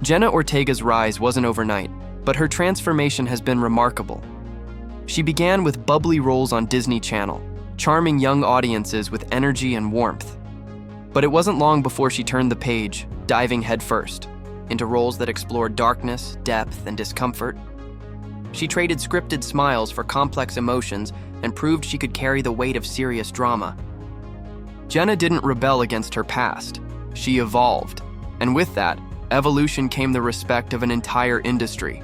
Jenna Ortega's rise wasn't overnight, but her transformation has been remarkable. She began with bubbly roles on Disney Channel, charming young audiences with energy and warmth. But it wasn't long before she turned the page, diving headfirst into roles that explored darkness, depth, and discomfort. She traded scripted smiles for complex emotions and proved she could carry the weight of serious drama. Jenna didn't rebel against her past. She evolved, and with that, evolution came the respect of an entire industry.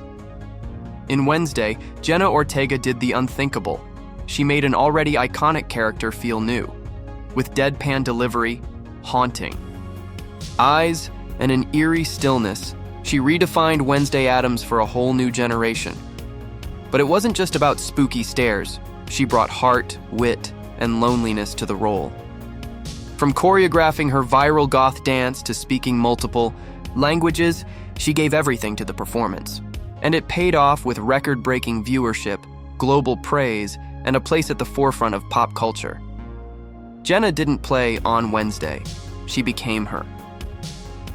In Wednesday, Jenna Ortega did the unthinkable. She made an already iconic character feel new, with deadpan delivery, haunting eyes, and an eerie stillness. She redefined Wednesday Addams for a whole new generation. But it wasn't just about spooky stares. She brought heart, wit, and loneliness to the role. From choreographing her viral goth dance to speaking multiple languages, she gave everything to the performance. And it paid off with record-breaking viewership, global praise, and a place at the forefront of pop culture. Jenna didn't play on Wednesday. She became her.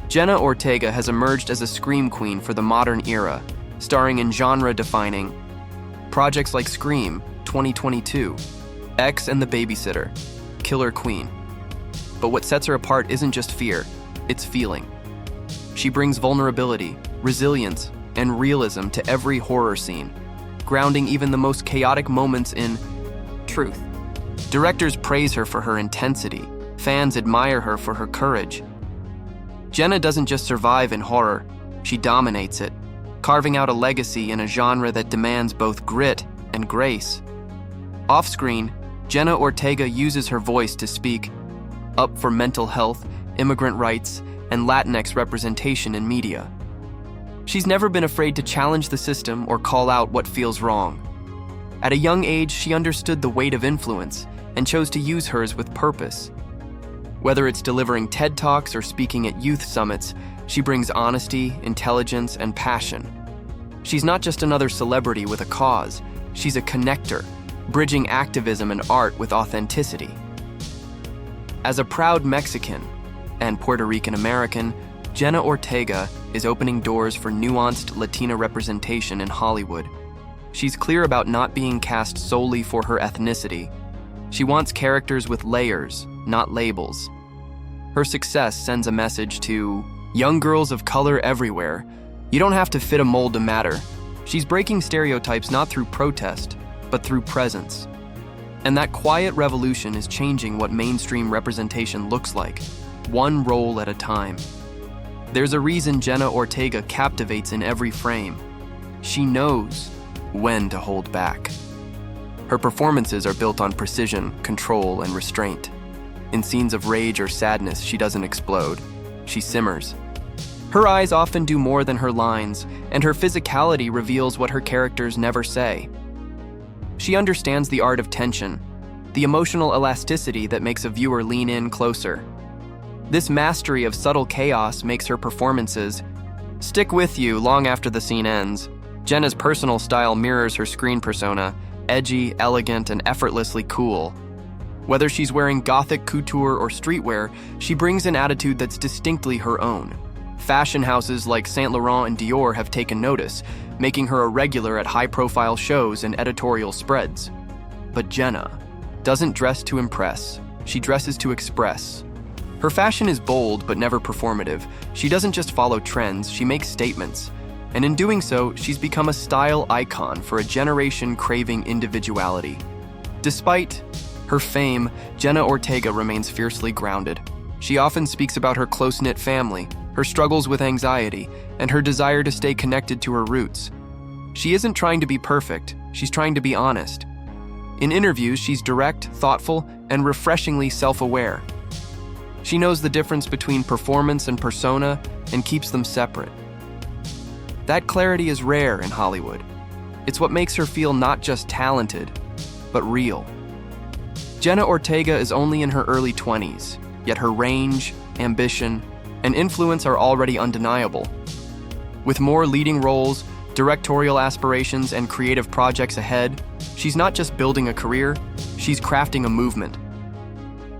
Jenna Ortega has emerged as a scream queen for the modern era, starring in genre-defining projects like Scream, 2022, X and the Babysitter, Killer Queen. But what sets her apart isn't just fear, it's feeling. She brings vulnerability, resilience, and realism to every horror scene, grounding even the most chaotic moments in truth. Directors praise her for her intensity. Fans admire her for her courage. Jenna doesn't just survive in horror, she dominates it, carving out a legacy in a genre that demands both grit and grace. Off-screen, Jenna Ortega uses her voice to speak up for mental health, immigrant rights, and Latinx representation in media. She's never been afraid to challenge the system or call out what feels wrong. At a young age, she understood the weight of influence and chose to use hers with purpose. Whether it's delivering TED Talks or speaking at youth summits, she brings honesty, intelligence, and passion. She's not just another celebrity with a cause, she's a connector, bridging activism and art with authenticity. As a proud Mexican and Puerto Rican American, Jenna Ortega is opening doors for nuanced Latina representation in Hollywood. She's clear about not being cast solely for her ethnicity. She wants characters with layers, not labels. Her success sends a message to young girls of color everywhere. You don't have to fit a mold to matter. She's breaking stereotypes not through protest, but through presence. And that quiet revolution is changing what mainstream representation looks like, one role at a time. There's a reason Jenna Ortega captivates in every frame. She knows when to hold back. Her performances are built on precision, control, and restraint. In scenes of rage or sadness, she doesn't explode. She simmers. Her eyes often do more than her lines, and her physicality reveals what her characters never say. She understands the art of tension, the emotional elasticity that makes a viewer lean in closer. This mastery of subtle chaos makes her performances stick with you long after the scene ends. Jenna's personal style mirrors her screen persona, edgy, elegant, and effortlessly cool. Whether she's wearing gothic couture or streetwear, she brings an attitude that's distinctly her own. Fashion houses like Saint Laurent and Dior have taken notice, making her a regular at high-profile shows and editorial spreads. But Jenna doesn't dress to impress, she dresses to express. Her fashion is bold but never performative. She doesn't just follow trends, she makes statements. And in doing so, she's become a style icon for a generation craving individuality. Despite her fame, Jenna Ortega remains fiercely grounded. She often speaks about her close-knit family, her struggles with anxiety, and her desire to stay connected to her roots. She isn't trying to be perfect, she's trying to be honest. In interviews, she's direct, thoughtful, and refreshingly self-aware. She knows the difference between performance and persona and keeps them separate. That clarity is rare in Hollywood. It's what makes her feel not just talented, but real. Jenna Ortega is only in her early 20s, yet her range, ambition, and influence are already undeniable. With more leading roles, directorial aspirations, and creative projects ahead, she's not just building a career, she's crafting a movement.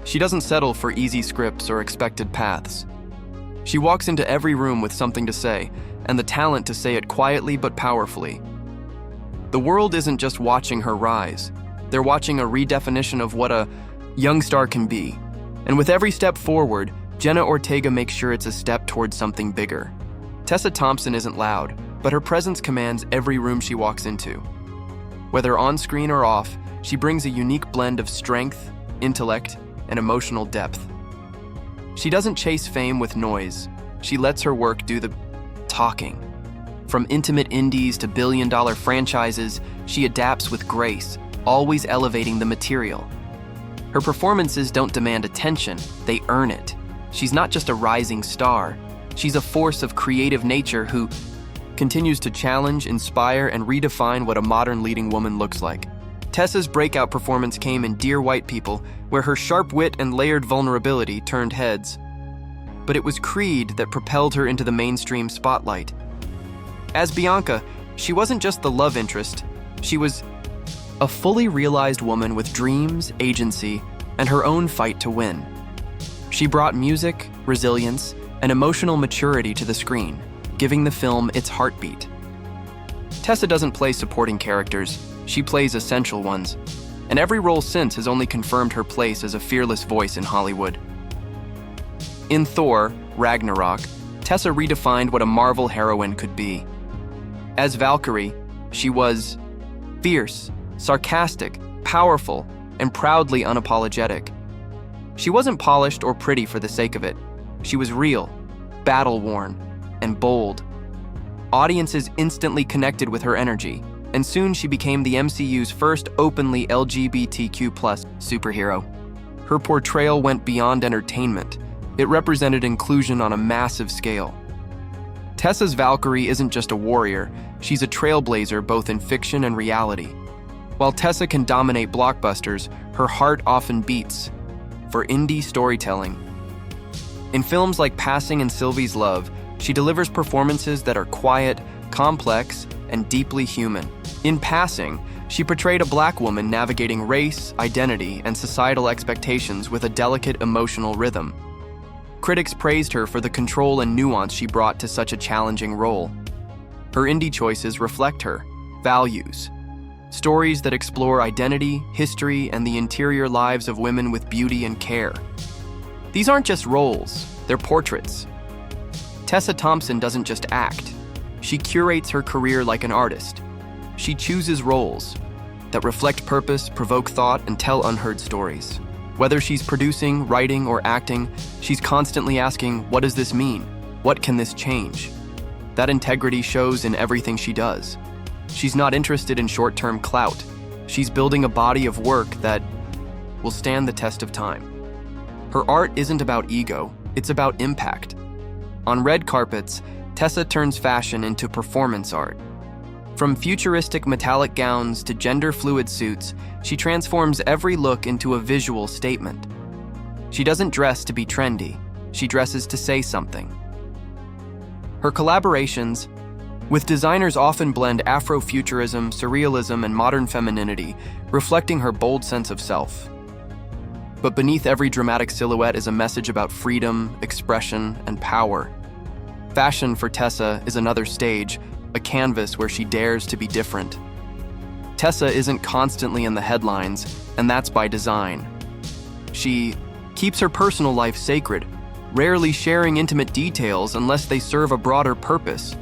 She doesn't settle for easy scripts or expected paths. She walks into every room with something to say, and the talent to say it quietly but powerfully. The world isn't just watching her rise. They're watching a redefinition of what a young star can be. And with every step forward, Jenna Ortega makes sure it's a step towards something bigger. Tessa Thompson isn't loud, but her presence commands every room she walks into. Whether on screen or off, she brings a unique blend of strength, intellect, and emotional depth. She doesn't chase fame with noise. She lets her work do the talking. From intimate indies to billion-dollar franchises, she adapts with grace, always elevating the material. Her performances don't demand attention, they earn it. She's not just a rising star. She's a force of creative nature who continues to challenge, inspire, and redefine what a modern leading woman looks like. Tessa's breakout performance came in Dear White People, where her sharp wit and layered vulnerability turned heads. But it was Creed that propelled her into the mainstream spotlight. As Bianca, she wasn't just the love interest, she was a fully realized woman with dreams, agency, and her own fight to win. She brought music, resilience, and emotional maturity to the screen, giving the film its heartbeat. Tessa doesn't play supporting characters, she plays essential ones, and every role since has only confirmed her place as a fearless voice in Hollywood. In Thor, Ragnarok, Tessa redefined what a Marvel heroine could be. As Valkyrie, she was fierce, sarcastic, powerful, and proudly unapologetic. She wasn't polished or pretty for the sake of it. She was real, battle-worn, and bold. Audiences instantly connected with her energy, and soon she became the MCU's first openly LGBTQ+ superhero. Her portrayal went beyond entertainment. It represented inclusion on a massive scale. Tessa's Valkyrie isn't just a warrior, she's a trailblazer both in fiction and reality. While Tessa can dominate blockbusters, her heart often beats for indie storytelling. In films like Passing and Sylvie's Love, she delivers performances that are quiet, complex, and deeply human. In Passing, she portrayed a Black woman navigating race, identity, and societal expectations with a delicate emotional rhythm. Critics praised her for the control and nuance she brought to such a challenging role. Her indie choices reflect her values. Stories that explore identity, history, and the interior lives of women with beauty and care. These aren't just roles, they're portraits. Tessa Thompson doesn't just act. She curates her career like an artist. She chooses roles that reflect purpose, provoke thought, and tell unheard stories. Whether she's producing, writing, or acting, she's constantly asking, what does this mean? What can this change? That integrity shows in everything she does. She's not interested in short-term clout. She's building a body of work that will stand the test of time. Her art isn't about ego, it's about impact. On red carpets, Tessa turns fashion into performance art. From futuristic metallic gowns to gender-fluid suits, she transforms every look into a visual statement. She doesn't dress to be trendy, she dresses to say something. Her collaborations with designers often blend Afrofuturism, surrealism, and modern femininity, reflecting her bold sense of self. But beneath every dramatic silhouette is a message about freedom, expression, and power. Fashion for Tessa is another stage, a canvas where she dares to be different. Tessa isn't constantly in the headlines, and that's by design. She keeps her personal life sacred, rarely sharing intimate details unless they serve a broader purpose.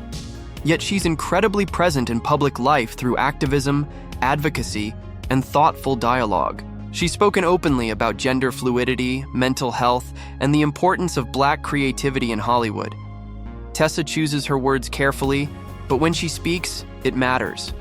Yet she's incredibly present in public life through activism, advocacy, and thoughtful dialogue. She's spoken openly about gender fluidity, mental health, and the importance of Black creativity in Hollywood. Tessa chooses her words carefully, but when she speaks, it matters.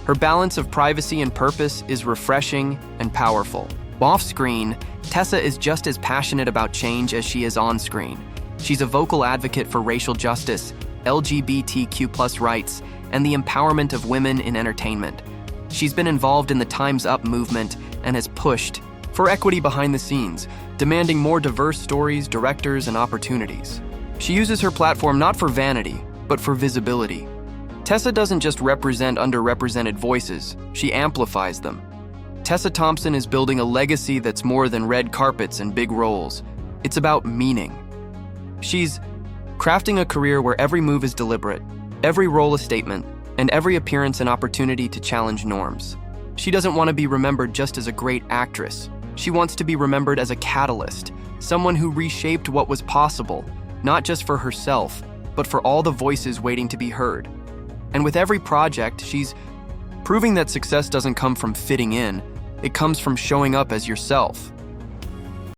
Her balance of privacy and purpose is refreshing and powerful. Off-screen, Tessa is just as passionate about change as she is on-screen. She's a vocal advocate for racial justice, LGBTQ+ rights, and the empowerment of women in entertainment. She's been involved in the Time's Up movement and has pushed for equity behind the scenes, demanding more diverse stories, directors, and opportunities. She uses her platform not for vanity, but for visibility. Tessa doesn't just represent underrepresented voices, she amplifies them. Tessa Thompson is building a legacy that's more than red carpets and big roles. It's about meaning. She's crafting a career where every move is deliberate, Every role a statement, and every appearance an opportunity to challenge norms. She doesn't want to be remembered just as a great actress. She wants to be remembered as a catalyst, someone who reshaped what was possible, not just for herself, but for all the voices waiting to be heard. And with every project, she's proving that success doesn't come from fitting in, it comes from showing up as yourself.